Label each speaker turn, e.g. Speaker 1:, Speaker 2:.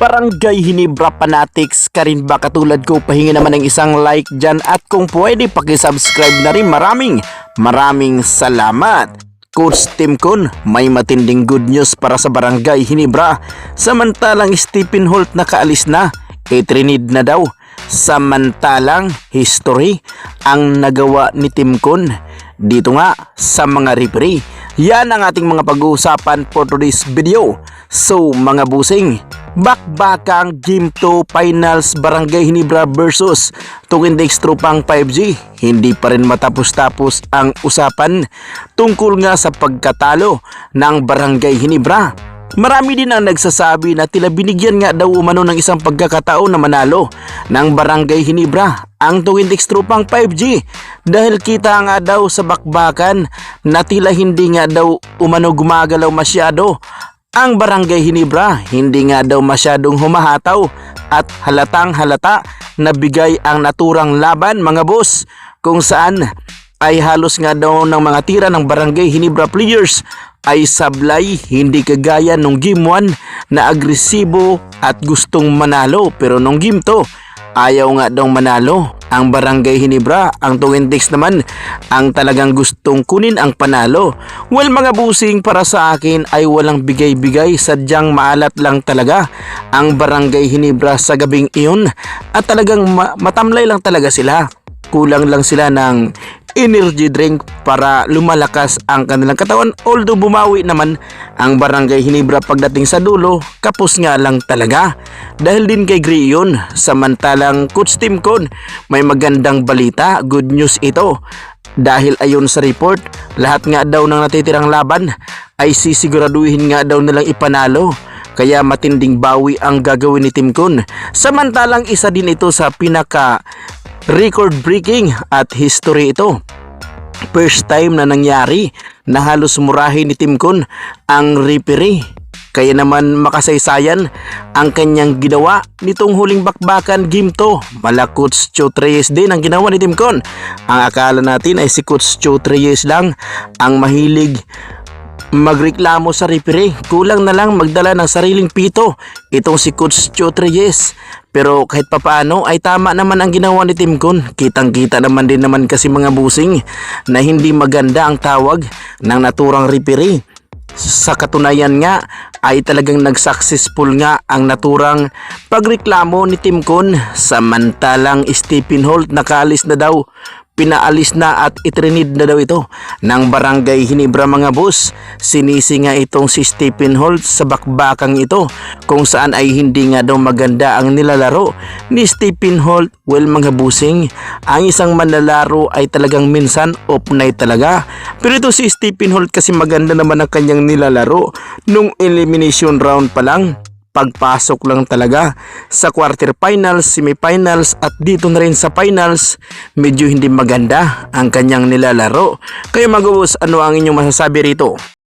Speaker 1: Barangay Hinebra Fanatics ka rin ba katulad ko? Pahingi naman ng isang like dyan at kung pwede pakisubscribe na rin. Maraming salamat. Coach Timcon, may matinding good news para sa Barangay Hinebra. Samantalang Stephen Holt nakaalis na, Trinid na daw. Samantalang history ang nagawa ni Timcon dito nga sa mga referee. Yan ang ating mga pag-uusapan for today's video. So mga busing, bakbakang Game 2 Finals Barangay Hinebra versus Tukindex Tropang 5G. Hindi pa rin matapos-tapos ang usapan tungkol nga sa pagkatalo ng Barangay Hinebra. Marami din ang nagsasabi na tila binigyan nga daw umano ng isang pagkakataon na manalo ng Barangay Hinebra ang Tukindex Tropang 5G dahil kita nga daw sa bakbakan na tila hindi nga daw umano gumagalaw masyado ang Barangay Hinebra, hindi nga daw masyadong humahataw at halatang halata na bigay ang naturang laban mga boss, kung saan ay halos nga daw ng mga tira ng Barangay Hinebra players ay sablay, hindi kagaya nung Game 1 na agresibo at gustong manalo, pero nung Game 2 ayaw nga daw manalo ang Barangay Hinebra. Ang Tukindex naman ang talagang gustong kunin ang panalo. Well mga busing, para sa akin ay walang bigay-bigay, sadyang maalat lang talaga ang Barangay Hinebra sa gabing iyon at talagang matamlay lang talaga sila. Kulang lang sila ng energy drink para lumalakas ang kanilang katawan, although bumawi naman ang Barangay Hinebra pagdating sa dulo, kapos nga lang talaga dahil din kay Gray yun. Samantalang Coach Timcon, may magandang balita, good news ito, dahil ayon sa report, lahat nga daw ng natitirang laban ay sisiguraduhin nga daw nilang ipanalo. Kaya matinding bawi ang gagawin ni Timcon. Samantalang isa din ito sa pinaka record breaking at history ito. First time na nangyari na halos murahin ni Timcon ang referee. Kaya naman makasaysayan ang kanyang ginawa nitong huling bakbakan Game 2. Mala Coach Chot Reyes din ang ginawa ni Timcon. Ang akala natin ay si Coach Chot Reyes lang ang mahilig magreklamo sa referee. Kulang na lang magdala ng sariling pito itong si Coach Chot Reyes. Pero kahit papaano ay tama naman ang ginawa ni Timcon. Kitang-kita naman din naman kasi mga busing na hindi maganda ang tawag ng naturang referee. Sa katunayan nga ay talagang nagsuccessful nga ang naturang pagreklamo ni Timcon. Samantalang Stephen Holt nakaalis na daw, pinaalis na at itrinid na daw ito ng Barangay Hinebra mga boss. Sinisi nga itong si Stephen Holt sa bakbakang ito kung saan ay hindi nga daw maganda ang nilalaro ni Stephen Holt. Well mga busing, ang isang manlalaro ay talagang minsan off night talaga, pero ito si Stephen Holt kasi maganda naman ang kanyang nilalaro nung elimination round pa lang. Pagpasok lang talaga sa quarterfinals, semifinals at dito na rin sa finals, medyo hindi maganda ang kanyang nilalaro. Kaya mga boss, ano ang inyong masasabi rito?